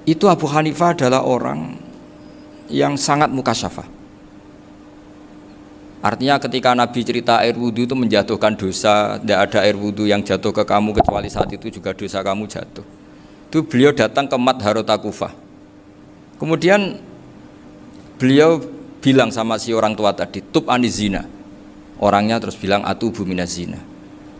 itu Abu Hanifah adalah orang yang sangat mukasyafah. Artinya ketika Nabi cerita air wudhu itu menjatuhkan dosa, tidak ada air wudhu yang jatuh ke kamu kecuali saat itu juga dosa kamu jatuh. Itu beliau datang ke Madharota Kufah. Kemudian beliau bilang sama si orang tua tadi, tub anizina. Orangnya terus bilang atubu minazina.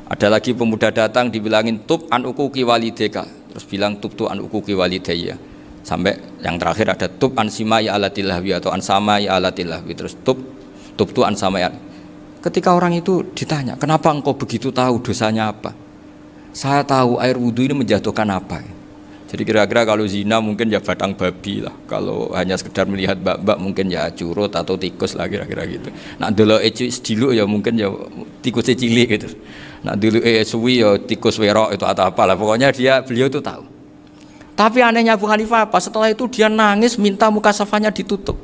Ada lagi pemuda datang dibilangin tub an ukuki walideka, terus bilang tub tu an ukuki walidayya. Sampai yang terakhir ada tub an simai alatilahwi atau an samai alatilahwi, terus tub tu an samai. Ketika orang itu ditanya, kenapa engkau begitu tahu dosanya apa? Saya tahu air wudhu ini menjatuhkan apa. Jadi kira-kira kalau zina mungkin ya batang babi lah. Kalau hanya sekedar melihat bak-bak mungkin ya curut atau tikus lah kira-kira gitu. Nak dulu sediluk ya mungkin ya tikus cilik gitu. Nak dulu suwi ya tikus werok itu atau apalah. Pokoknya beliau itu tahu. Tapi anehnya Abu Hanifah apa? Setelah itu dia nangis minta mukasafahnya ditutup.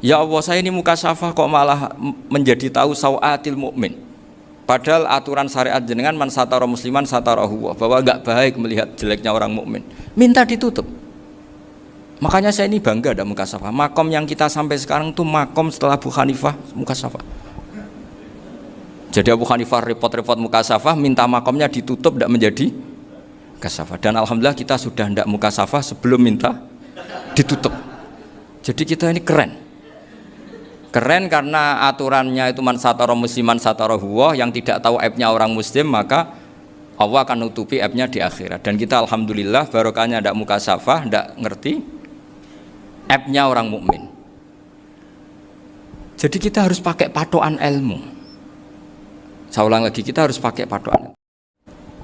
Ya Allah, saya ini mukasafah kok malah menjadi tahu sawatil mukmin. Padahal aturan syariat jenengan man satara musliman satarahu, bahwa enggak baik melihat jeleknya orang mukmin. Minta ditutup. Makanya saya ini bangga ada mukasafah. Makom yang kita sampai sekarang itu makom setelah Abu Hanifah mukasafah. Jadi Abu Hanifah repot-repot mukasafah, minta makomnya ditutup tidak menjadi mukasafah. Dan alhamdulillah kita sudah tidak mukasafah sebelum minta ditutup. Jadi kita ini keren. Keren karena aturannya itu man satara musliman satara huwa, yang tidak tahu aibnya orang muslim maka Allah akan nutupi aibnya di akhirat. Dan kita alhamdulillah barokahnya tidak mukasafah, tidak ngerti aibnya orang mukmin. Jadi kita harus pakai patokan ilmu. Saya ulang lagi, kita harus pakai patokan.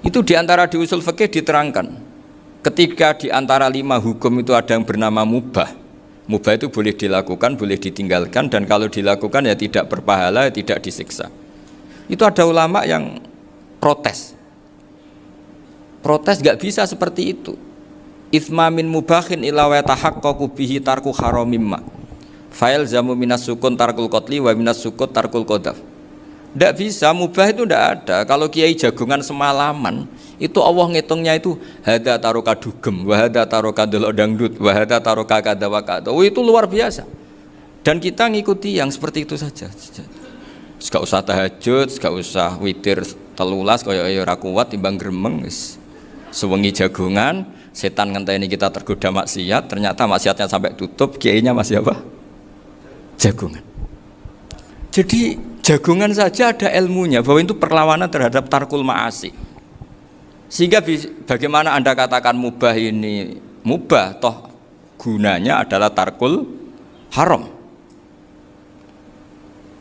Itu diantara di usul fikih diterangkan. Ketika diantara 5 hukum itu ada yang bernama mubah. Mubah itu boleh dilakukan, boleh ditinggalkan, dan kalau dilakukan ya tidak berpahala, ya tidak disiksa. Itu ada ulama yang protes. Protes gak bisa seperti itu. Itsma min mubahin ila wa tahaqqaqu bihi tarku haramimma. Fa'il zamu minas sukun tarkul qatli wa minas sukut tarkul qadaf. Tidak bisa, mubah itu tidak ada. Kalau kiai jagungan semalaman, itu Allah ngitungnya itu hada taroka dugem, wahada taroka delok dangdut, wahada taroka kada wakada. Oh, itu luar biasa. Dan kita ngikuti yang seperti itu saja. Gak usah tahajud, gak usah witir telulas, kaya ora kuat timbang gremeng. Sewengi jagungan, setan ngenteni kita tergoda maksiat, ternyata maksiatnya sampai tutup, kiainya masih apa? Jagungan. Jadi jagungan saja ada ilmunya bahwa itu perlawanan terhadap tarkul ma'asi. Sehingga bagaimana Anda katakan mubah ini mubah, toh gunanya adalah tarkul haram.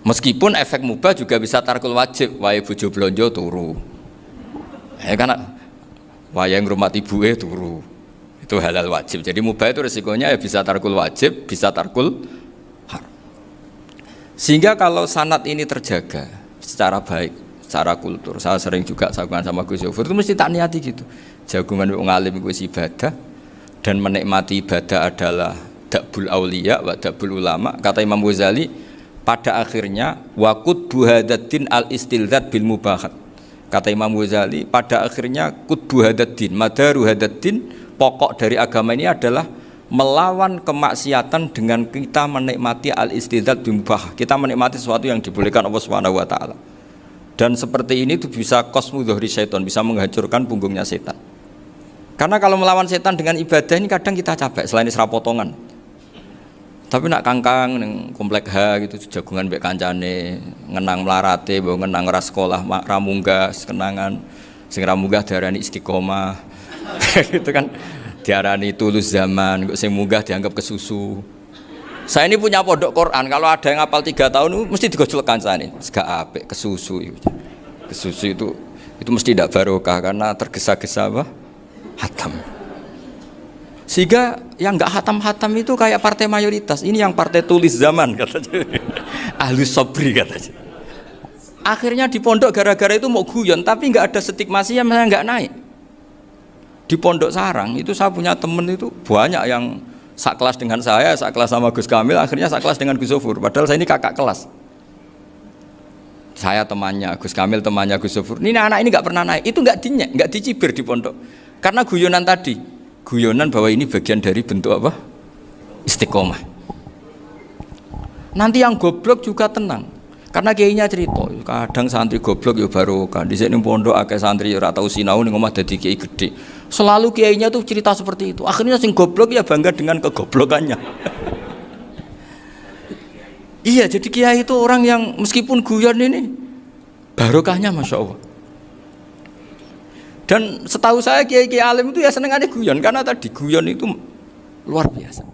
Meskipun efek mubah juga bisa tarkul wajib, wae bojo blonjo turu. Karena wae ngrumat ibuke turu. Itu halal wajib. Jadi mubah itu resikonya ya bisa tarkul wajib, bisa tarkul haram. Sehingga kalau sanad ini terjaga secara baik, secara kultur, saya sering juga jagungan sama Gus Yofur itu mesti tak niati gitu. Jagungan wong alim itu ibadah, dan menikmati ibadah adalah dakbul auliya wa dakbul ulama. Kata Imam Ghazali, pada akhirnya waqud buhadaddin al istilzat bil mubahat. Kata Imam Ghazali, pada akhirnya qutbu hadaddin, madaru hadaddin, pokok dari agama ini adalah melawan kemaksiatan dengan kita menikmati al-istidzat bimubah. Kita menikmati sesuatu yang dibolehkan Allah Subhanahu wa taala. Dan seperti ini itu bisa qasmu dhuhri syaitan, bisa menghancurkan punggungnya setan. Karena kalau melawan setan dengan ibadah ini kadang kita capek selain isra potongan. Tapi nak kangkang ning komplek H gitu jagungan mbek kancane, ngenang melarate, mbok ngenang ora sekolah, ra munggah kenangan. Sing ra munggah diarani istiqomah. Gitu kan. Diarani tulus zaman, kok sing munggah dianggap kesusu. Saya ini punya pondok Quran, kalau ada yang hafal 3 tahun mesti digojol kancane. Gak apik kesusu itu. Kesusu itu mesti tidak barokah karena tergesa-gesa apa? Hatam. Sehingga yang enggak hatam-hatam itu kayak partai mayoritas. Ini yang partai tulis zaman katanya. Ahlus sabri katanya. Akhirnya di pondok gara-gara itu mau guyon, tapi enggak ada stigmasi yang enggak naik. Di Pondok Sarang itu saya punya temen itu banyak yang sekelas dengan saya, sekelas sama Gus Kamil, akhirnya sekelas dengan Gus Sofur. Padahal saya ini kakak kelas. Saya temannya, Gus Kamil temannya Gus Sofur. Ini anak ini nggak pernah naik, itu nggak dicibir di pondok. Karena guyonan tadi, guyonan bahwa ini bagian dari bentuk apa? Istiqomah. Nanti yang goblok juga tenang. Karena kiainya cerita, kadang santri goblok ya barokah. Di sini pondok akeh santri ora tau sinau ning omah dadi kiai gede. Selalu kiainya tuh cerita seperti itu. Akhirnya sing goblok ya bangga dengan kegoblokannya. Iya, jadi kiai itu orang yang meskipun guyon ini barokahnya Masya Allah. Dan setahu saya kiai-kiai alim itu ya senengannya guyon, karena tadi guyon itu luar biasa.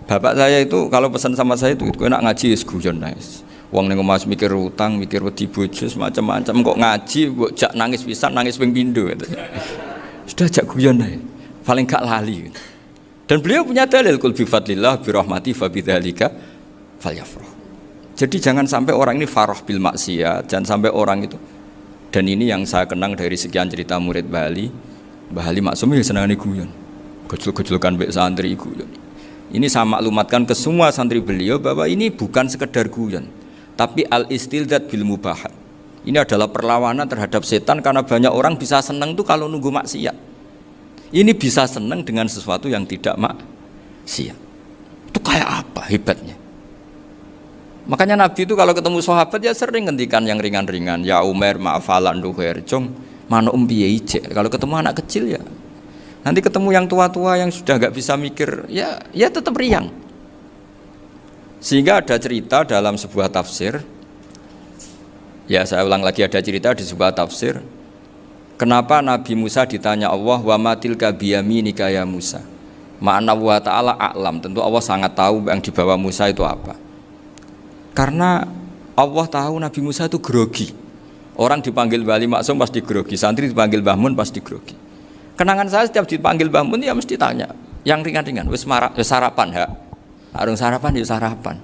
Bapak saya itu kalau pesan sama saya itu enak ngaji wis guyon nice. Wong ning omah mikir utang, mikir wedi bojo macam-macam kok ngaji mbok jak nangis pisan, nangis ping pindho gitu. Sudah jak guyon ae. Paling gak lali. Gitu. Dan beliau punya dalil kul bi fadlillah bi rahmati fa bidzalika falyafrah. Jadi jangan sampai orang ini farah bil maksiat, jangan sampai orang itu. Dan ini yang saya kenang dari sekian cerita murid Bali. Mbah Ali Maksum ya senangane guyon. Gejol-gejolkan mbek santri guyon. Ini saya maklumatkan ke semua santri beliau bahwa ini bukan sekedar guyon, tapi al-istildzat bil mubahat. Ini adalah perlawanan terhadap setan karena banyak orang bisa senang tuh kalau nunggu maksiat. Ini bisa senang dengan sesuatu yang tidak maksiat. Itu kayak apa hebatnya? Makanya Nabi itu kalau ketemu sahabat ya sering ngendikan yang ringan-ringan. Ya Umar ma'afalan duher jong mana piye ije. Kalau ketemu anak kecil ya. Nanti ketemu yang tua-tua yang sudah nggak bisa mikir, ya tetap riang. Sehingga ada cerita dalam sebuah tafsir, ya saya ulang lagi, ada cerita di sebuah tafsir, kenapa Nabi Musa ditanya Allah, wa matilka biyaminika ya Musa. Ma'ana wa ta'ala a'lam, tentu Allah sangat tahu yang dibawa Musa itu apa. Karena Allah tahu Nabi Musa itu grogi. Orang dipanggil Wali Maksum pasti grogi, santri dipanggil Mbah Mun pasti grogi. Kenangan saya setiap dipanggil Mbah Mun ya mesti tanya yang ringan-ringan, wis sarapan ha. Arung sarapan ya sarapan.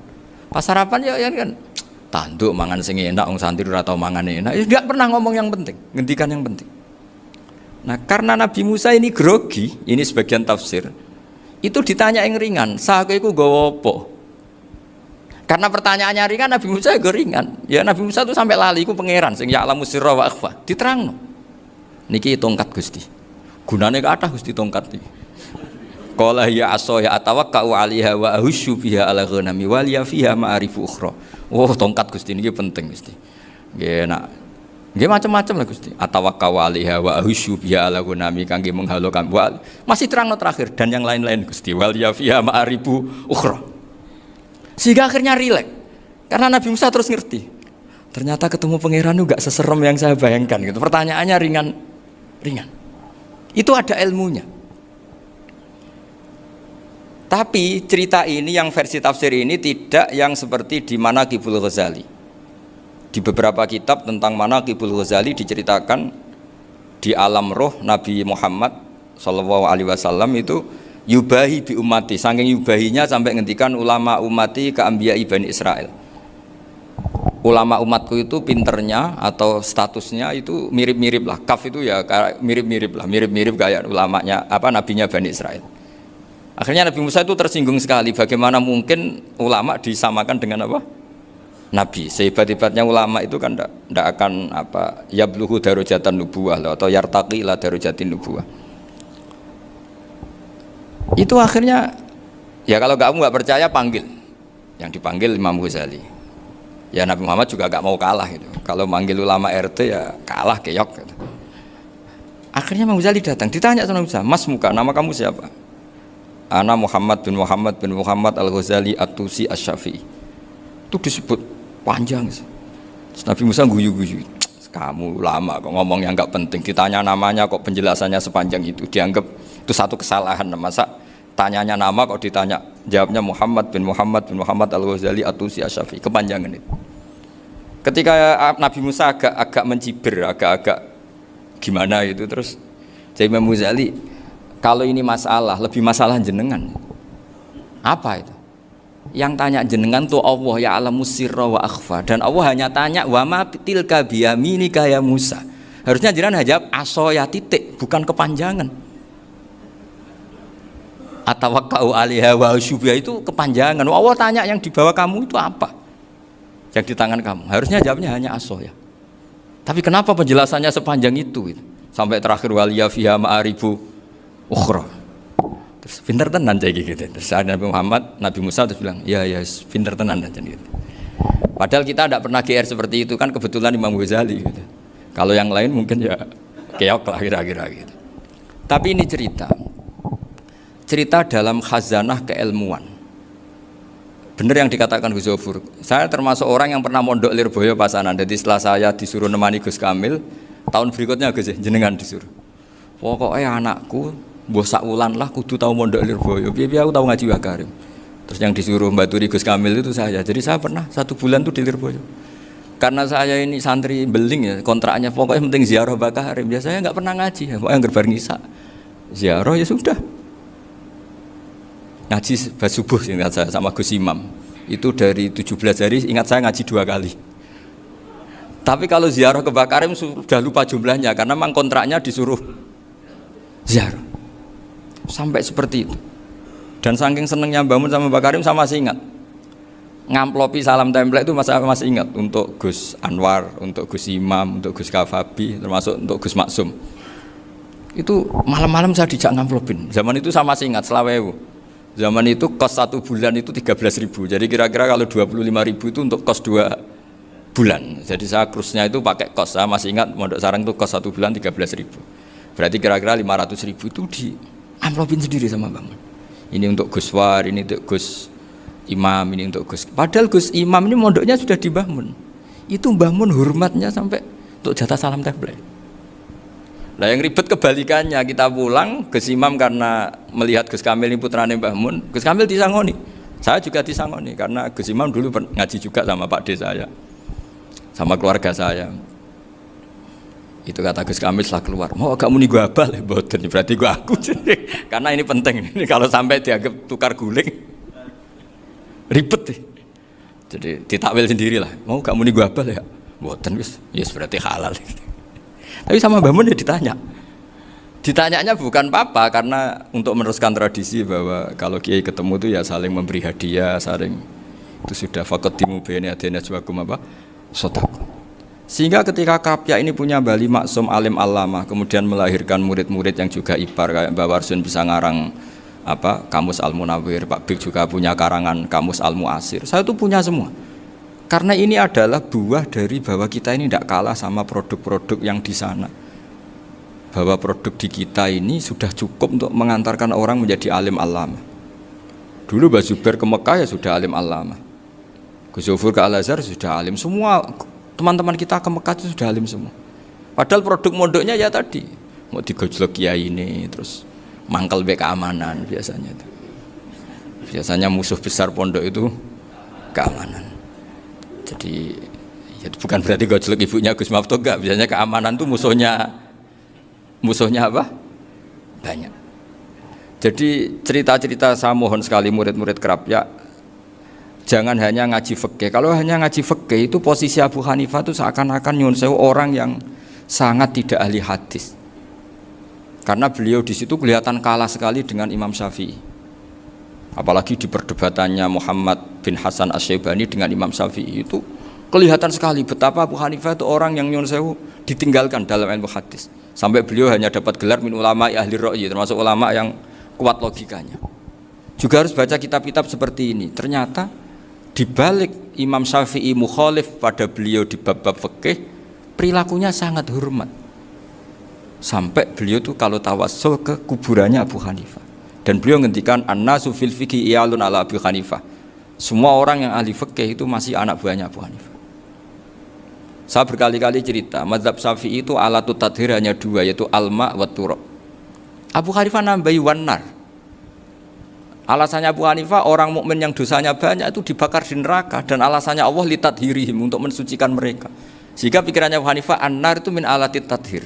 Pas sarapan ya kan tanduk mangan sing enak wong santri ora tau mangan enak. Ya enggak pernah ngomong yang penting, ngendikan yang penting. Nah, karena Nabi Musa ini grogi, ini sebagian tafsir. Itu ditanya yang ringan, sahaja iku nggawa apa? Karena pertanyaannya ringan, Nabi Musa juga ringan. Ya Nabi Musa itu sampai lali iku pangeran sing ya'lamu sirra wa akhfa. Diterangno. Niki tongkat Gusti. Gunane kathah Gusti tongkat iki. Qala ya asaya atawakkau 'alaiha wa ahusyu biha 'ala ghanami wa liya fiha ma'arifu ukhra. Oh, tongkat Gusti niki penting Gusti. Nggih nak. Nggih macam-macam lah Gusti. Atawakkau 'alaiha wa ahusyu biha 'ala ghanami kangge menghalokan. Masih terangno terakhir dan yang lain-lain Gusti. Wa liya fiha ma'arifu ukhra. Sehingga akhirnya rileks. Karena Nabi Musa terus ngerti. Ternyata ketemu pangeran itu enggak seserem yang saya bayangkan gitu. Pertanyaannya ringan. Itu ada ilmunya. Tapi cerita ini yang versi tafsir ini tidak yang seperti di Manaqibul Ghazali. Di beberapa kitab tentang Manaqibul Ghazali diceritakan di alam roh Nabi Muhammad SAW itu yubahi bi ummati, saking yubahinya sampai ngendikan ulama ummati ke anbiya'i Bani Israel. Ulama umatku itu pinternya atau statusnya itu mirip-mirip lah. Kaf itu ya mirip-mirip kayak ulamanya nabinya Bani Israel. Akhirnya Nabi Musa itu tersinggung sekali. Bagaimana mungkin ulama disamakan dengan apa? Nabi. Sehebat-hebatnya ulama itu kan tidak akan yabluhu darajatan nubuwah atau yartaqi ila darajatin nubuwah. Itu akhirnya ya kalau kamu nggak percaya panggil. Yang dipanggil Imam Ghazali. Ya Nabi Muhammad juga gak mau kalah gitu. Kalau manggil ulama RT ya kalah keok gitu. Akhirnya Imam Ghazali datang, ditanya sama Musa, "Mas muka, nama kamu siapa?" "Ana Muhammad bin Muhammad Al-Ghazali At-Tusi Asy-Syafi'i." Itu disebut panjang. Terus Nabi Musa guyu-guyu. "Kamu ulama kok ngomong yang gak penting, ditanya namanya kok penjelasannya sepanjang itu, dianggap itu satu kesalahan. Masa tanyanya nama kok ditanya jawabnya Muhammad bin Muhammad Al-Ghazali At-Tusi Asy-Syafi'i, kepanjangan itu." Ketika Nabi Musa agak mencibir, agak gimana itu, terus jadi Imam Ghazali, kalau ini masalah, lebih masalah jenengan. Apa itu? Yang tanya jenengan tuh Allah ya'lamu sirra wa akhfa, dan Allah hanya tanya wa ma tilka biyaminika ya Musa. Harusnya jenengan jawab asoya titik, bukan kepanjangan. Atawakkau 'alaiha wa syubha itu kepanjangan. Allah tanya yang di bawah kamu itu apa? Yang di tangan kamu. Harusnya jawabnya hanya asoya. Tapi kenapa penjelasannya sepanjang itu? Sampai terakhir waliya fiha ma'arifu ukhra. Terus pinter tenan cek gitu. Terus ada Nabi Muhammad, Nabi Musa terus bilang, ya pinter tenan dan gitu. Padahal kita tidak pernah GR seperti itu kan, kebetulan Imam Ghazali gitu. Kalau yang lain mungkin ya keok lah kira-kira gitu. Tapi ini cerita dalam khazanah keilmuan. Benar yang dikatakan Gus Zofur. Saya termasuk orang yang pernah mondok Lirboyo Pasanan. Jadi setelah saya disuruh nemani Gus Kamil, tahun berikutnya Gus jenengan disuruh. Pokoknya anakku mbah sak wulan lah kudu tahu mondok Lirboyo. Piye aku tahu ngaji Wakarim. Terus yang disuruh mbaturi Gus Kamil itu saya. Jadi saya pernah 1 bulan tuh di Lirboyo. Karena saya ini santri beling ya, kontraknya pokoknya penting ziarah Bakarim. Biasanya nggak pernah ngaji, ya. Pokoknya gerbar ngisa. Ziarah ya sudah. Ngaji subuh ingat saya sama Gus Imam. Itu dari 17 hari ingat saya ngaji 2 kali. Tapi kalau ziarah ke Bakarim sudah lupa jumlahnya karena memang kontraknya disuruh ziarah. Sampai seperti itu. Dan saking senengnya bangun sama Bakarim saya masih ingat. Ngamplopi salam template itu masih ingat untuk Gus Anwar, untuk Gus Imam, untuk Gus Kafabi, termasuk untuk Gus Maksum. Itu malam-malam saya dijak ngamplopin. Zaman itu saya masih ingat selawewu. Zaman itu kos 1 bulan itu 13.000. Jadi kira-kira kalau 25.000 itu untuk kos 2 bulan. Jadi saya krusnya itu pakai kos. Saya masih ingat Mondok Sarang itu kos 1 bulan 13.000. Berarti kira-kira 500.000 itu di amplopin sendiri sama Bangun. Ini untuk Gus War, ini untuk Gus Imam, ini untuk Gus. Padahal Gus Imam ini mondoknya sudah di Mbah Mun. Itu Mbah Mun hormatnya sampai untuk jatah salam template. Nah yang ribet kebalikannya, kita pulang Gus Imam karena melihat Gus Kamil ini putrane Mbah Mun, Gus Kamil disangoni. Saya juga disangoni karena Gus Imam dulu ngaji juga sama Pak D saya, sama keluarga saya. Itu kata Gus Kamil setelah keluar, mau kamu nih gua abal ya, boten berarti gua aku. Karena ini penting, ini kalau sampai dianggap tukar guling, ribet deh. Jadi ditakwil sendirilah, mau kamu nih gua abal ya, boten Gus, yes berarti halal. Tapi sama Mbah Mun ya ditanyanya bukan apa karena untuk meneruskan tradisi bahwa kalau kiai ketemu itu ya saling memberi hadiah, saling itu sudah faqaddimu baina yadayna najwakum apa shadaqah. Sehingga ketika Krapyak ini punya Bali Maksum alim alama, kemudian melahirkan murid-murid yang juga ipar kayak Mbah Warsun bisa ngarang apa Kamus Al-Munawwir, Pak Bik juga punya karangan Kamus Al-Muasir. Saya itu punya semua. Karena ini adalah buah dari bahwa kita ini tidak kalah sama produk-produk yang di sana. Bahwa produk di kita ini sudah cukup untuk mengantarkan orang menjadi alim alama. Dulu Mbah Zubair ke Mekah ya sudah alim alama. Gus Zofur ke Al-Azhar sudah alim. Semua teman-teman kita ke Mekah itu sudah alim semua. Padahal produk mondoknya ya tadi. Mau digojlok kiai ini, terus mangkel be keamanan biasanya itu. Biasanya musuh besar pondok itu keamanan. Jadi ya bukan berarti gojlok ibunya Gus Maftuh enggak, biasanya keamanan itu musuhnya apa? Banyak. Jadi cerita-cerita saya mohon sekali murid-murid Krapyak jangan hanya ngaji fikih. Kalau hanya ngaji fikih itu posisi Abu Hanifah itu seakan-akan nyuwun sewu orang yang sangat tidak ahli hadis. Karena beliau di situ kelihatan kalah sekali dengan Imam Syafi'i. Apalagi di perdebatannya Muhammad bin Hasan Asy-Syaibani dengan Imam Syafi'i itu kelihatan sekali betapa Abu Hanifah itu orang yang nyuwun sewu ditinggalkan dalam ilmu hadis. Sampai beliau hanya dapat gelar min ulama ahli ra'yi, termasuk ulama yang kuat logikanya. Juga harus baca kitab-kitab seperti ini. Ternyata di balik Imam Syafi'i mukhalif pada beliau di bab-bab fikih, perilakunya sangat hormat. Sampai beliau itu kalau tawassul ke kuburannya Abu Hanifah. Dan beliau ngendikan an-nasu fil fiqhi iyalun ala Abu Hanifah. Semua orang yang ahli fikih itu masih anak buahnya Abu Hanifah. Saya berkali-kali cerita, mazhab Syafi'i itu alatut tadhir hanya 2, yaitu alma wa turab. Abu Hanifah nambahi wanar. Alasannya Abu Hanifah orang mukmin yang dosanya banyak itu dibakar di neraka, dan alasannya Allah litadhirihim, untuk mensucikan mereka. Sehingga pikirannya Abu Hanifah an-nar itu min alatit tadhir.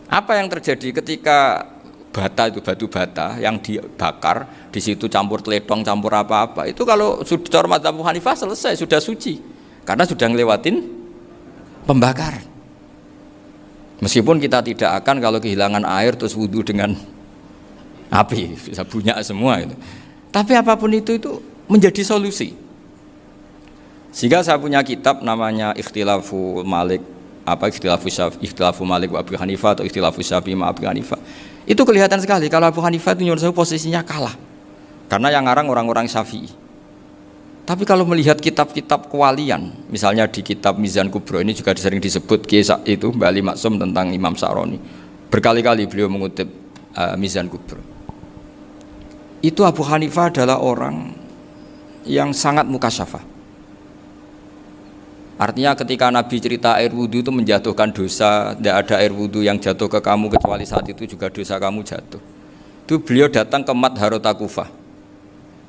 Apa yang terjadi ketika bata itu batu bata yang dibakar, di situ campur teledong, campur apa-apa, itu kalau sudah mazhab Abu Hanifah selesai, sudah suci karena sudah ngelewatin pembakaran. Meskipun kita tidak akan kalau kehilangan air terus wudhu dengan api, bisa bunyak semua itu. Tapi apapun itu menjadi solusi. Sehingga saya punya kitab namanya Ikhtilafu Malik, Ikhtilafu Malik wa Abu Hanifah atau Ikhtilafu Syafi'i ma Abu Hanifah. Itu kelihatan sekali kalau Abu Hanifah itu nyuruh saya posisinya kalah. Karena yang ngarang orang-orang Syafi'i. Tapi kalau melihat kitab-kitab kewalian, misalnya di kitab Mizan Kubro ini juga sering disebut kisah itu Mbak Ali Maksum tentang Imam Sa'roni. Berkali-kali beliau mengutip Mizan Kubro. Itu Abu Hanifah adalah orang yang sangat mukasyafah. Artinya ketika Nabi cerita air wudhu itu menjatuhkan dosa, tidak ada air wudhu yang jatuh ke kamu kecuali saat itu juga dosa kamu jatuh. Itu beliau datang ke Madharota Kufah.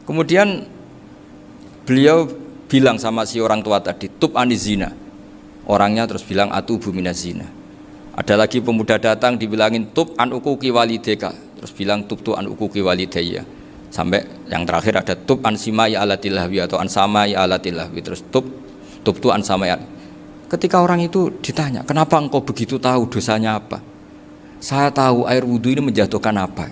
Kemudian beliau bilang sama si orang tua tadi, tub anizina. Orangnya terus bilang atubu minazina. Ada lagi pemuda datang dibilangin tub an ukuki walideka. Terus bilang tub tu an ukuki walidaya. Sampai yang terakhir ada tub an simai alatilahwi atau an samai alatilahwi. Terus tub tu an samai. Ketika orang itu ditanya, kenapa engkau begitu tahu dosanya apa? Saya tahu air wudhu ini menjatuhkan apa.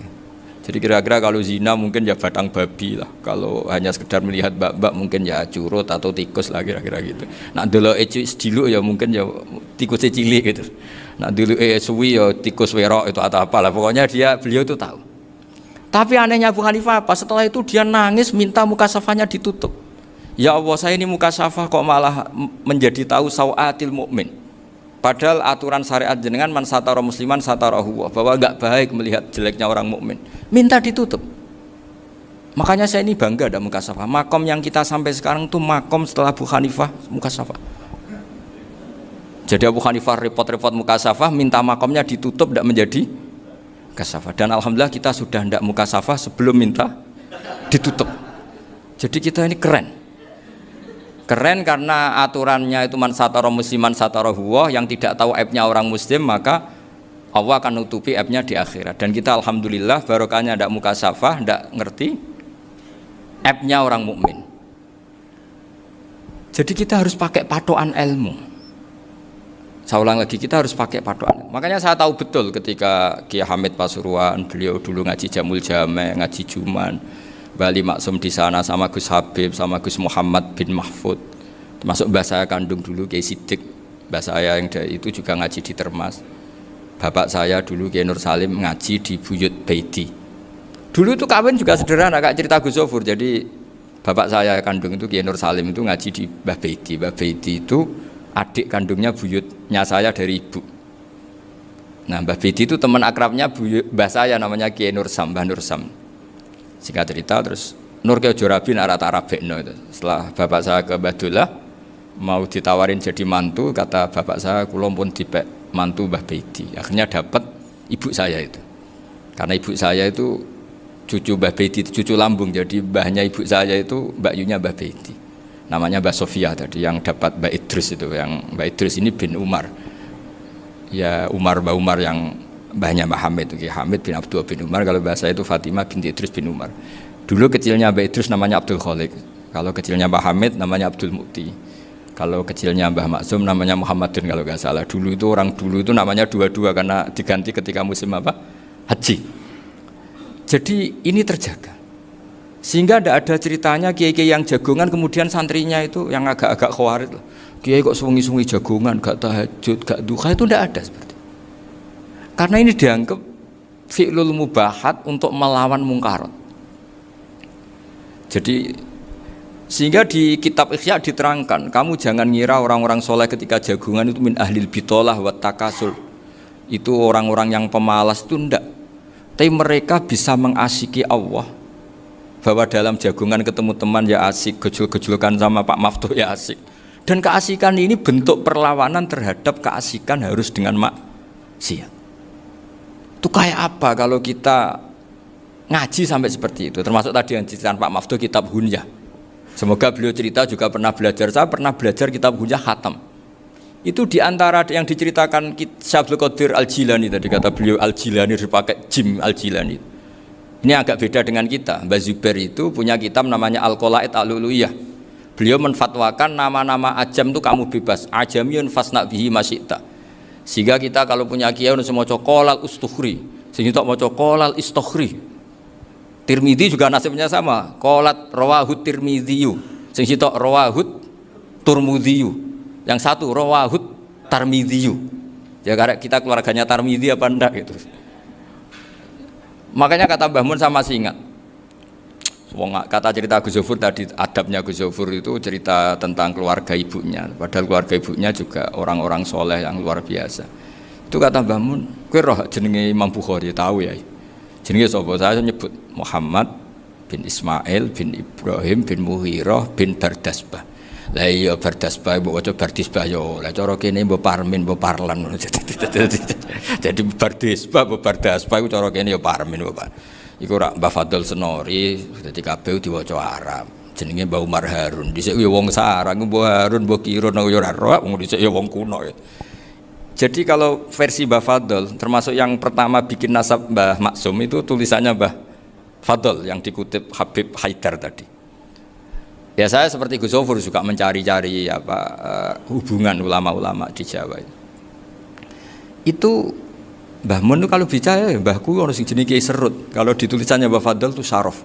Jadi kira-kira kalau zina mungkin ya batang babi lah. Kalau hanya sekedar melihat bak-bak mungkin ya curut atau tikus lah kira-kira gitu. Nak dulu sediluk ya mungkin ya tikus cilik gitu. Nak dulu suwi ya tikus werok itu atau apalah. Pokoknya beliau itu tahu. Tapi anehnya Abu Hanifah apa? Setelah itu dia nangis minta mukasafahnya ditutup. Ya Allah, saya ini mukasafah kok malah menjadi tahu sawatil mukmin. Padahal aturan syariat jenengan man satara musliman satarahu, bahwa enggak baik melihat jeleknya orang mukmin. Minta ditutup. Makanya saya ini bangga ada mukasafah. Makom yang kita sampai sekarang itu makom setelah Abu Hanifah mukasafah. Jadi Abu Hanifah repot-repot mukasafah, minta makomnya ditutup tidak menjadi mukasafah. Dan alhamdulillah kita sudah tidak mukasafah sebelum minta ditutup. Jadi kita ini keren. Keren karena aturannya itu man satara musliman satara huwa, yang tidak tahu aibnya orang muslim maka Allah akan nutupi aibnya di akhirat. Dan kita alhamdulillah barokahnya tidak mukasafah, tidak ngerti aibnya orang mukmin. Jadi kita harus pakai patokan ilmu. Saya ulang lagi, kita harus pakai patokan. Makanya saya tahu betul ketika Kiai Hamid Pasuruan, beliau dulu ngaji Jamul Jame, ngaji Juman, Bali Maksum di sana sama Gus Habib, sama Gus Muhammad bin Mahfud, termasuk mbah saya kandung dulu Kiai Sidik, mbah saya yang itu juga ngaji di Termas. Bapak saya dulu Kiai Nur Salim ngaji di Buyut Baiti. Dulu itu kawin juga sederhana, kayak cerita Gus Sofur. Jadi bapak saya kandung itu Kiai Nur Salim itu ngaji di Mbah Baiti. Mbah Baiti itu adik kandungnya buyutnya saya dari ibu. Nah Mbah Baiti itu teman akrabnya mbah saya namanya Kiai Nur Sam, Mbah Nur Sam. Singkat cerita terus Nur Kiai Jorabi narat Arabekno itu. Setelah bapak saya ke Badullah mau ditawarin jadi mantu, kata bapak saya kula pun dipek mantu Mbah Baiti. Akhirnya dapat ibu saya itu. Karena ibu saya itu cucu Mbah Baiti, cucu lambung. Jadi mbahnya ibu saya itu Mbak Yunya Mbah Baiti. Namanya Mbah Sofia tadi yang dapat Mbak Idris itu. Yang Mbak Idris ini bin Umar. Ya Mbah Umar yang mbahnya Mbah Hamid, Hamid bin Abdul bin Umar. Kalau bahasa itu Fatimah binti Idris bin Umar. Dulu kecilnya Mbah Idris namanya Abdul Khalik. Kalau kecilnya Mbah Hamid namanya Abdul Mukti. Kalau kecilnya Mbah Maksum namanya Muhammadun kalau nggak salah. Dulu itu orang dulu itu namanya dua-dua karena diganti ketika musim apa? Haji. Jadi ini terjaga. Sehingga tidak ada ceritanya kiai-kiai yang jagongan kemudian santrinya itu yang agak-agak khawarit. Kiai kok sungi-sungi jagongan, gak tahajud, gak duha, itu tidak ada seperti. Karena ini dianggap fi'lul mubahat untuk melawan mungkarat. Jadi sehingga di kitab Ikhya diterangkan, kamu jangan ngira orang-orang soleh ketika jagungan itu min ahlil bitolah wa takasul. Itu orang-orang yang pemalas itu enggak. Tapi mereka bisa mengasyiki Allah. Bahwa dalam jagungan ketemu teman ya asik, gejul-gejulkan sama Pak Maftuh ya asik. Dan keasikan ini bentuk perlawanan terhadap keasikan harus dengan maksiat. Itu kayak apa kalau kita ngaji sampai seperti itu. Termasuk tadi yang diceritakan Pak Maftuh kitab Hunyah. Semoga beliau cerita juga pernah belajar. Saya pernah belajar kitab Hunyah khatam. Itu diantara yang diceritakan Syabdul Qadir Al-Jilani tadi, kata beliau Al-Jilani dipakai Jim Al-Jilani. Ini agak beda dengan kita. Mbah Zubair itu punya kitab namanya Al-Qolaid Al-Luluyah. Beliau menfatwakan nama-nama ajam itu kamu bebas. Ajamiyun fasna bihi masyikta. Sehingga kita kalau punya kiai harus mau cokolal ustukhri, sehingga mau cokolal istukhri. Tirmidzi juga nasibnya sama. Qolat rawahut Tirmidziyu, sehingga rawahut Turmudziyu. Yang satu rawahut Tarmidziyu. Ya karena kita keluarganya Tarmidzi apa enggak gitu. Makanya kata Mbah Mun sama masih ingat. Kata cerita Gus Zofur tadi, adabnya Gus Zofur itu cerita tentang keluarga ibunya. Padahal keluarga ibunya juga orang-orang soleh yang luar biasa. Itu kata Mbah Mun, kowe roh jenenge Imam Bukhari tahu ya. Jenenge sapa? Saya nyebut Muhammad bin Ismail bin Ibrahim bin Muhirah bin Bardasbah. Lah iya Bardasbah mbok waca Bardisbah yo. Lah cara kene mbok Parmin mbok Parlan. Jadi Bardisbah mbok Bardasbah iku cara kene yo Parmin mbok. Iku rak Mbah Fadl Senori dadi kabeh diwaca Arab. Jenenge Mbah Umar Harun. Dhisik yo wong sarang Mbah Harun mbah Kirun yo ora roh wong dhisik yo wong kuno. Jadi kalau versi Mbah Fadl termasuk yang pertama bikin nasab Mbah Maksum itu tulisannya Mbah Fadl yang dikutip Habib Haidar tadi. Ya saya seperti Gus Zofur juga mencari-cari hubungan ulama-ulama di Jawa itu Mbah Mun itu kalau bicara ya mbahku orang sing jenenge Kiai Serut. Kalau ditulisannya Mbah Fadl itu Syaraf.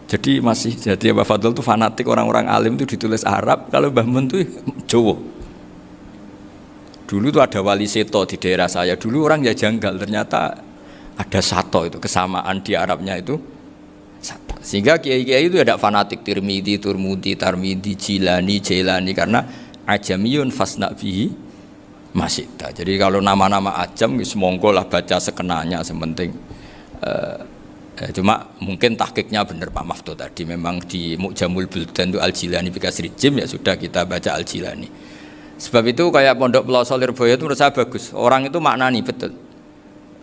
Jadi Mbah Fadl itu fanatik orang-orang alim itu ditulis Arab, kalau Mbah Mun itu Jawa. Dulu itu ada wali seto di daerah saya. Dulu orang ya janggal, ternyata ada sato itu kesamaan di Arabnya itu. Sehingga kiai-kiai itu ada fanatik Tirmidzi, Turmudi, Tarmidi, Jilani, Jailani karena ajamiyun fasna bihi masita. Jadi kalau nama-nama ajam semonggo lah baca sekenanya sementing. Cuma mungkin tahqiqnya benar Pak Maftuh tadi memang di Mu'jamul Buldan itu Al-Jilani bikasri jim ya sudah kita baca Al-Jilani. Sebab itu kayak Pondok Pelosok Lirboyo itu menurut saya bagus. Orang itu maknani betul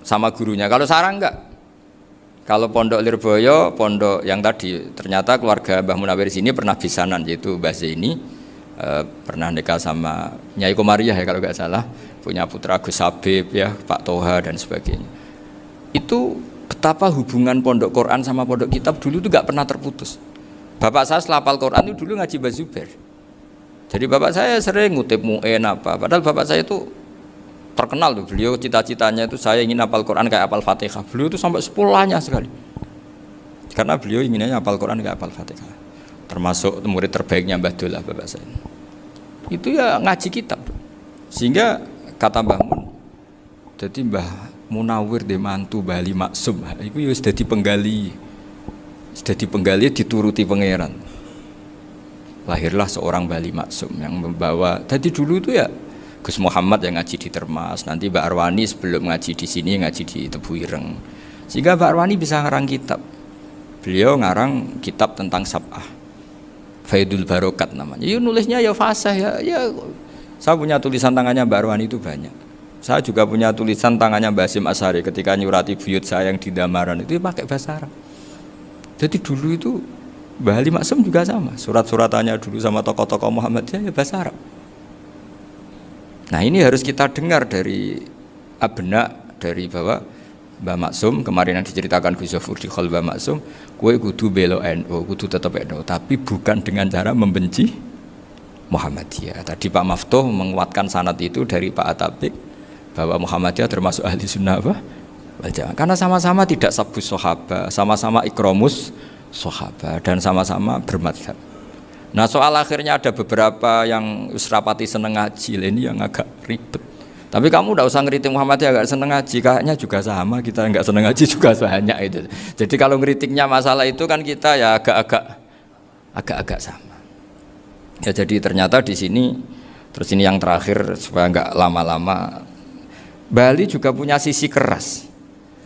sama gurunya. Kalau sarang enggak. Kalau Pondok Lirboyo, pondok yang tadi ternyata keluarga Mbah Munawir sini pernah bisanan yaitu Mbah Zaini pernah nikah sama Nyai Komariah ya kalau nggak salah, punya putra Gus Habib ya, Pak Toha dan sebagainya. Itu betapa hubungan pondok Quran sama pondok kitab dulu itu nggak pernah terputus. Bapak saya selapal Quran itu dulu ngaji Mbah Zubair. Jadi bapak saya sering ngutip mu'en apa, padahal bapak saya itu terkenal tuh, beliau cita-citanya itu saya ingin hafal Quran kayak hafal Fatihah. Beliau itu sampai sepulahnya sekali. Karena beliau inginnya hafal Quran kayak hafal Fatihah. Termasuk murid terbaiknya Mbah Dullah bapak saya. Itu ya ngaji kitab. Sehingga kata Mbah Mun, jadi Mbah Munawir di mantu Bali Maksum, itu ya sudah dipenggali. Sudah dipenggali dituruti pangeran. Lahirlah seorang Bali Maksum yang membawa. Tadi dulu itu ya Gus Muhammad yang ngaji di Termas, nanti Mbak Arwani sebelum ngaji di sini ngaji di Tebu Ireng. Sehingga Mbak Arwani bisa ngarang kitab. Beliau ngarang kitab tentang Sab'ah. Faidul Barokat namanya. Ya nulisnya ya fasih ya. Saya punya tulisan tangannya Mbak Arwani itu banyak. Saya juga punya tulisan tangannya Mbak Hasyim Asy'ari ketika nyurati buyut saya yang di Damaran itu pakai bahasa Arab. Jadi dulu itu Mbah Ali Maksum juga sama. Surat-suratannya dulu sama tokoh-tokoh Muhammadiyah ya bahasa Arab. Nah ini harus kita dengar dari abna dari bahwa Mbah Maksum kemarin yang diceritakan Gus Zofur di Khol Mbah Maksum, kue kudu belo NU, kudu tetap NU, tapi bukan dengan cara membenci Muhammadiyah. Tadi Pak Maftuh menguatkan sanad itu dari Pak Atabik bahwa Muhammadiyah termasuk ahli sunnah wal jamaah karena sama-sama tidak sabus sahabat, sama-sama ikromus sahabat dan sama-sama bermadhab. Nah soal akhirnya ada beberapa yang usrapati seneng ngaji, ini yang agak ribet. Tapi kamu tidak usah ngeritik Muhammadiyah agak seneng ngaji, kayaknya juga sama, kita nggak seneng ngaji juga banyak itu. Jadi kalau ngeritiknya masalah itu kan kita ya agak-agak sama. Ya jadi ternyata di sini, terus ini yang terakhir supaya nggak lama-lama, Bali juga punya sisi keras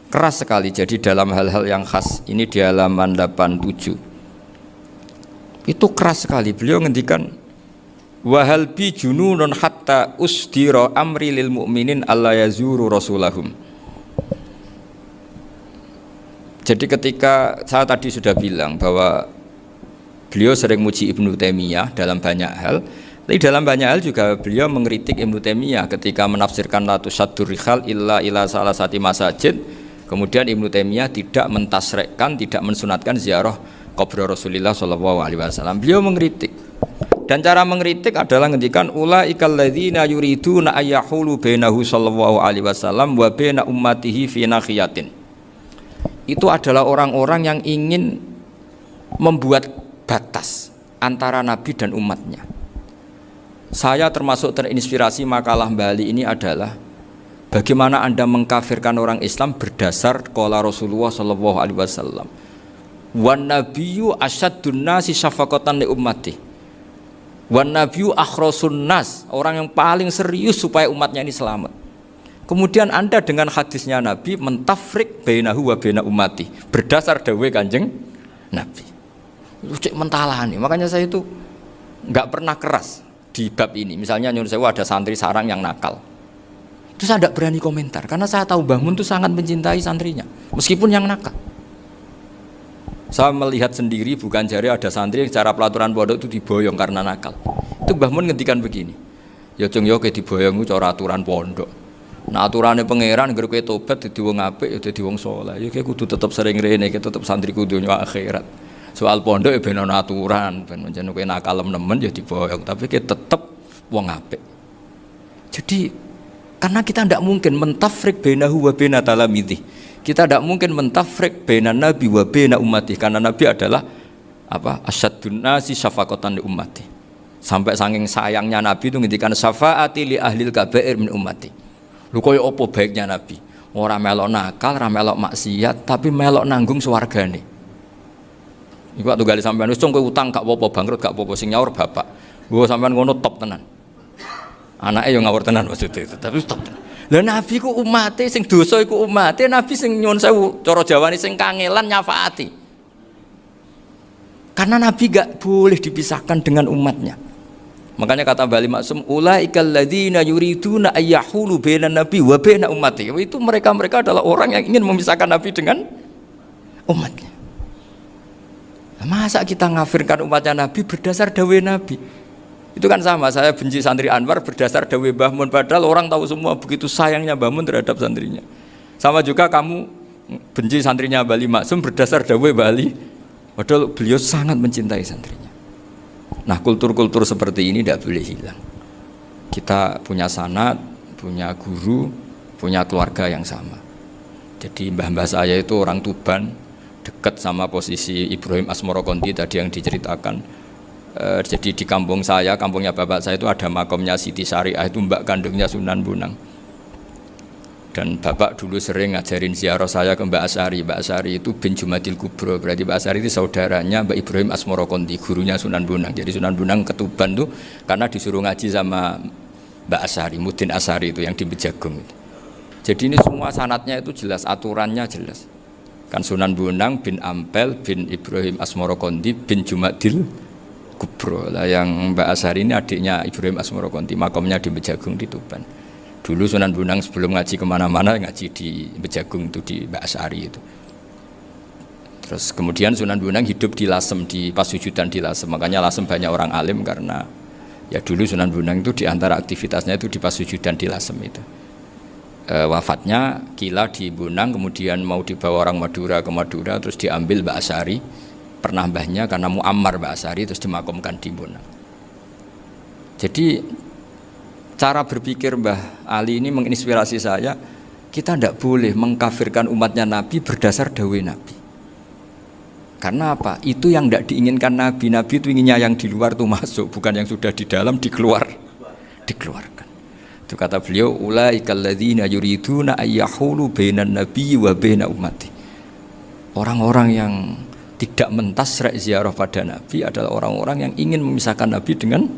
sekali. Jadi dalam hal-hal yang khas, ini di halaman 87. Itu keras sekali. Beliau ngendikan wahal bi jununun hatta usdira amri lil mu'minin alla yazuru rasulahum. Jadi ketika saya tadi sudah bilang bahwa beliau sering muji Ibnu Taimiyah dalam banyak hal, tapi dalam banyak hal juga beliau mengkritik Ibnu Taimiyah ketika menafsirkan la tusaddur rihal illa ila salasati masajid. Kemudian Ibnu Taimiyah tidak mentasrekkan, tidak mensunatkan ziarah kubur Rasulullah sallallahu alaihi wasallam. Beliau mengkritik. Dan cara mengkritik adalah ngendikan ulaikal ladzina yuriduna ayyahulu bainahu sallallahu alaihi wasallam wa baina ummatihi fi nakhiyatin. Itu adalah orang-orang yang ingin membuat batas antara Nabi dan umatnya. Saya termasuk terinspirasi makalah Bali ini adalah Bagaimana Anda mengkafirkan orang Islam berdasar qala Rasulullah sallallahu alaihi wasallam. Wan nabiyyu asyaddun nasi syafaqatan li ummati. Wan nabiyyu akhrasun nas, orang yang paling serius supaya umatnya ini selamat. Kemudian Anda dengan hadisnya Nabi mentafrik bainahu wa baina ummati berdasar dawuh Kanjeng Nabi. Itu cek mentalani. Makanya saya itu enggak pernah keras di bab ini. Misalnya nyuruh saya ada santri sarang yang nakal. Itu saya tidak berani komentar karena saya tahu Mbah Mun itu sangat mencintai santrinya meskipun yang nakal. Saya melihat sendiri, bukan jari ada santri yang secara pelaturan pondok itu diboyong karena nakal. Itu Mbah Mun ngendikan begini, ya cung yo ke diboyong itu cara aturan pondok. Nah aturannya pangeran ngger kowe tobat dadi wong apik ya dadi wong saleh. Ya kowe kudu tetep sering rene, kowe tetep santriku dunya akhirat. Soal pondok ya ben ana aturan, ben jenenge kowe nakal nemen ya diboyong, tapi kowe tetep wong apik. Jadi karena kita tidak mungkin mentafrik bainahu wa baina talamidhi. Kita tidak mungkin mentafrik baina nabi wa baina ummati karena nabi adalah apa? Asyaddun nasi syafaqatan li ummati. Sampai saking sayangnya nabi itu ngendikan syafaati li ahlil kabair min ummati. Lho koyo apa baiknya nabi? Ora melok nakal, ora melok maksiat, tapi melok nanggung swargane. Iku waktu gali sampean wis kowe utang gak apa-apa, bangkrut gak apa-apa, sing nyaur bapak. Gua sampean ngono top tenan. Anake yo ngawur tenan maksudnya itu, tapi top tenan. Lah nabi ku umate sing dosa iku umate, nabi sing nyuwun sewu cara Jawane sing kangelan nyafaati. Karena nabi gak boleh dipisahkan dengan umatnya. Makanya kata Bali Maksum, ulaikal ladzina yuriduna ayyahulu bainan nabi wa baina ummati. Itu mereka adalah orang yang ingin memisahkan nabi dengan umatnya. Masa kita ngafirkan umatnya nabi berdasar dawuh nabi? Itu kan sama, saya benci santri Anwar berdasar dawuh Mbah Mun, padahal orang tahu semua begitu sayangnya Mbah Mun terhadap santrinya. Sama juga kamu benci santrinya Bali Maksum berdasar dawuh Bali, padahal beliau sangat mencintai santrinya. Nah, kultur-kultur seperti ini tidak boleh hilang. Kita punya sanad, punya guru, punya keluarga yang sama. Jadi mbah-mbah saya itu orang Tuban, dekat sama posisi Ibrahim Asmoro Konti tadi yang diceritakan. Jadi di kampung saya, kampungnya bapak saya itu ada makomnya Siti Syariah, itu mbak kandungnya Sunan Bonang. Dan bapak dulu sering ngajarin ziarah saya ke Mbak Asari. Mbak Asari itu bin Jumadil Kubro, berarti Mbak Asari itu saudaranya Mbak Ibrahim Asmoro Konti, gurunya Sunan Bonang. Jadi Sunan Bonang ke Tuban tuh karena disuruh ngaji sama Mbak Asari, Mudin Asari itu yang di Bejagung itu. Jadi ini semua sanatnya itu jelas, aturannya jelas. Kan Sunan Bonang bin Ampel bin Ibrahim Asmoro Konti bin Jumadil Kubro lah, yang Mbak Asari ini adiknya Ibrahim Asmoro Konti, makomnya di Bejagung di Tuban. Dulu Sunan Bonang sebelum ngaji kemana-mana ngaji di Bejagung itu di Mbak Asari itu. Terus kemudian Sunan Bonang hidup di Lasem, di Pasujudan di Lasem, makanya Lasem banyak orang alim karena ya dulu Sunan Bonang itu diantara aktivitasnya itu di Pasujudan di Lasem itu. Wafatnya kila di Bonang, kemudian mau dibawa orang Madura ke Madura, terus diambil Mbak Asari. Pernah mbahnya karena Muammar Mbak Asari terus dimakamkan di Bonang. Jadi cara berpikir Mbah Ali ini menginspirasi saya. Kita tidak boleh mengkafirkan umatnya Nabi berdasar dawuh Nabi. Karena apa? Itu yang tidak diinginkan Nabi. Nabi itu inginnya yang di luar itu masuk, bukan yang sudah di dalam dikeluarkan. Itu kata beliau, ulaikal ladzina yuriduna ayyahulu bainan nabiyyi wa baina ummati. Orang-orang yang tidak mentasrek ziarah pada Nabi adalah orang-orang yang ingin memisahkan Nabi dengan,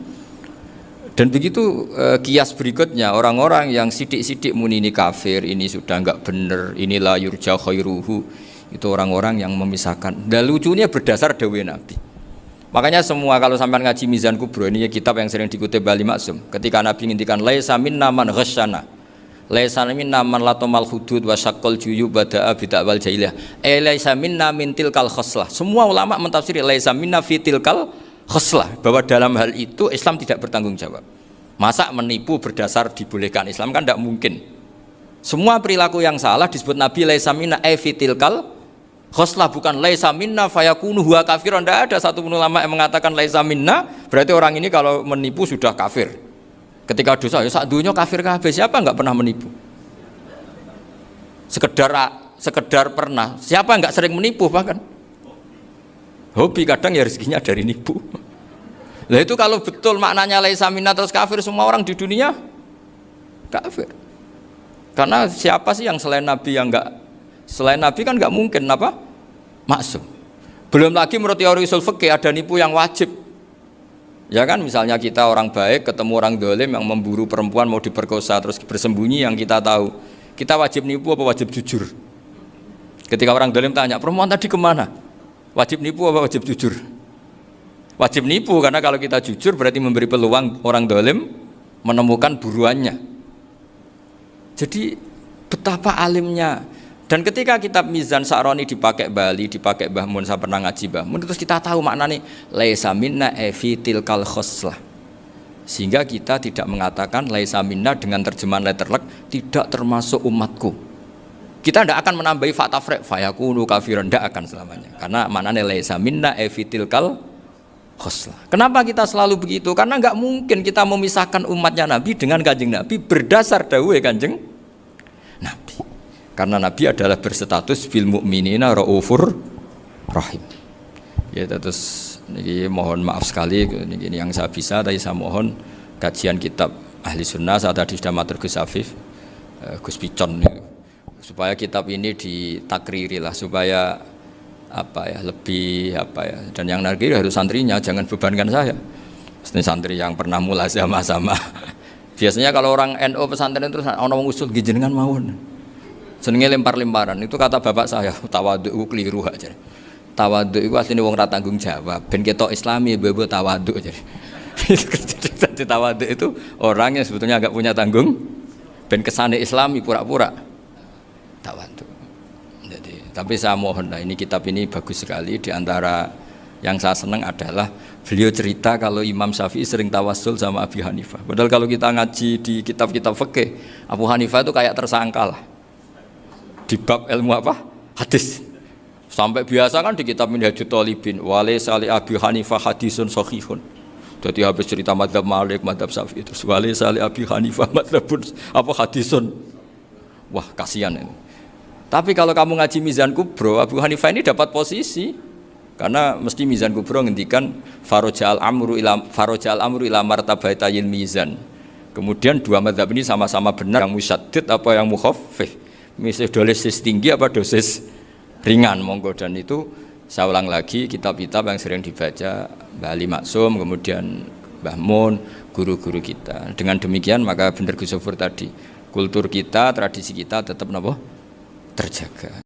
dan begitu kias berikutnya, orang-orang yang sidik-sidik muni ini kafir, ini sudah enggak benar, inilah yurja khairuhu, itu orang-orang yang memisahkan. Dan lucunya berdasar dawuh Nabi. Makanya semua kalau sampai ngaji Mizan Kubro, ini kitab yang sering dikutip Bali Maksum, ketika Nabi ngintikan laisa minna man ghasyana, laisa minna man latomal hudud wa syaqqal juyub bada'a bid'awal jahiliyah. Laisa minna min tilkal khoslah. Semua ulama mentafsiri laisa minna fi tilkal khoslah, bahwa dalam hal itu Islam tidak bertanggung jawab. Masa menipu berdasar dibolehkan Islam, kan tidak mungkin. Semua perilaku yang salah disebut Nabi laisa minna fi tilkal khoslah, bukan laisa minna fayakunu huwa kafirun. Tidak ada satu ulama yang mengatakan laisa minna berarti orang ini kalau menipu sudah kafir. Ketika dosa, ya sak dunya kafir kabeh. Siapa enggak pernah menipu? Sekedar pernah. Siapa enggak sering menipu bahkan? Hobi kadang ya rezekinya dari nipu. Lah itu kalau betul maknanya laisa minna terus kafir, semua orang di dunia kafir. Karena siapa sih yang selain Nabi yang enggak, selain Nabi kan enggak mungkin apa? Maksum. Belum lagi menurut teori usul fikih ada nipu yang wajib. Ya kan, misalnya kita orang baik ketemu orang dolim yang memburu perempuan mau diperkosa terus bersembunyi yang kita tahu, kita wajib nipu apa wajib jujur? Ketika orang dolim tanya, perempuan tadi kemana? Wajib nipu apa wajib jujur? Wajib nipu, karena kalau kita jujur berarti memberi peluang orang dolim menemukan buruannya. Jadi betapa alimnya. Dan ketika kitab Mizan Sa'roni dipakai Bali, dipakai Mbah Mun, saya pernah ngaji Mbah Mun, terus kita tahu maknanya laisa minna fi tilkal khoslah. Sehingga kita tidak mengatakan laisa minna dengan terjemahan letterlek tidak termasuk umatku. Kita tidak akan menambahi fa tafriq fayakunu kafiran, tidak akan selamanya. Karena maknanya laisa minna fi tilkal khoslah. Kenapa kita selalu begitu? Karena enggak mungkin kita memisahkan umatnya Nabi dengan Kanjeng Nabi berdasar dawuh Kanjeng Nabi. Karena Nabi adalah berstatus bil mukminina raufur rahim. Ya terus ini mohon maaf sekali ini yang saya bisa, tapi saya mohon kajian kitab Ahli Sunnah saat tadi sudah matur Gus Afif, Gus Picon supaya kitab ini ditakriri lah, supaya apa ya, lebih apa ya, dan yang narkiri harus santrinya, jangan bebankan saya. Ini santri yang pernah mulai sama-sama. Biasanya kalau orang NU pesantren terus orang usul jenengan mawon. Senenge lempar-lemparan, itu kata bapak saya, tawaduk itu keliru aja. Tawaduk itu aslinya wong ra tanggung jawab, ben ketok Islami bebo tawaduk jadi. Jadi tawaduk itu orang yang sebetulnya agak punya tanggung, ben kesane Islami pura-pura tawaduk. Jadi, tapi saya mohon lah, ini kitab ini bagus sekali. Di antara yang saya senang adalah beliau cerita kalau Imam Syafi'i sering tawassul sama Abu Hanifah. Padahal kalau kita ngaji di kitab-kitab fikih, Abu Hanifah itu kayak tersangka lah. Di bab ilmu apa? Hadis. Sampai biasa kan di kitab Minhajut Thalibin, walaysa li Abi Hanifah hadisun sahihun. Jadi habis cerita madzhab Malik, madzhab Syafi'i, terus walaysa li Abi Hanifah madzhabun apa hadisun. Wah, kasihan ini. Tapi kalau kamu ngaji Mizan Kubro, Abu Hanifah ini dapat posisi. Karena mesti Mizan Kubro ngendikan farojal amru ila martabatayil mizan. Kemudian dua madzhab ini sama-sama benar, yang musyaddid apa yang mukhaffif. Misalnya dosis tinggi apa dosis ringan, monggo. Dan itu saya ulang lagi, kitab-kitab yang sering dibaca Mbah Ali Maksum, kemudian Mbah Mun, guru-guru kita. Dengan demikian maka benar Gus Sofur tadi, kultur kita, tradisi kita tetap terjaga.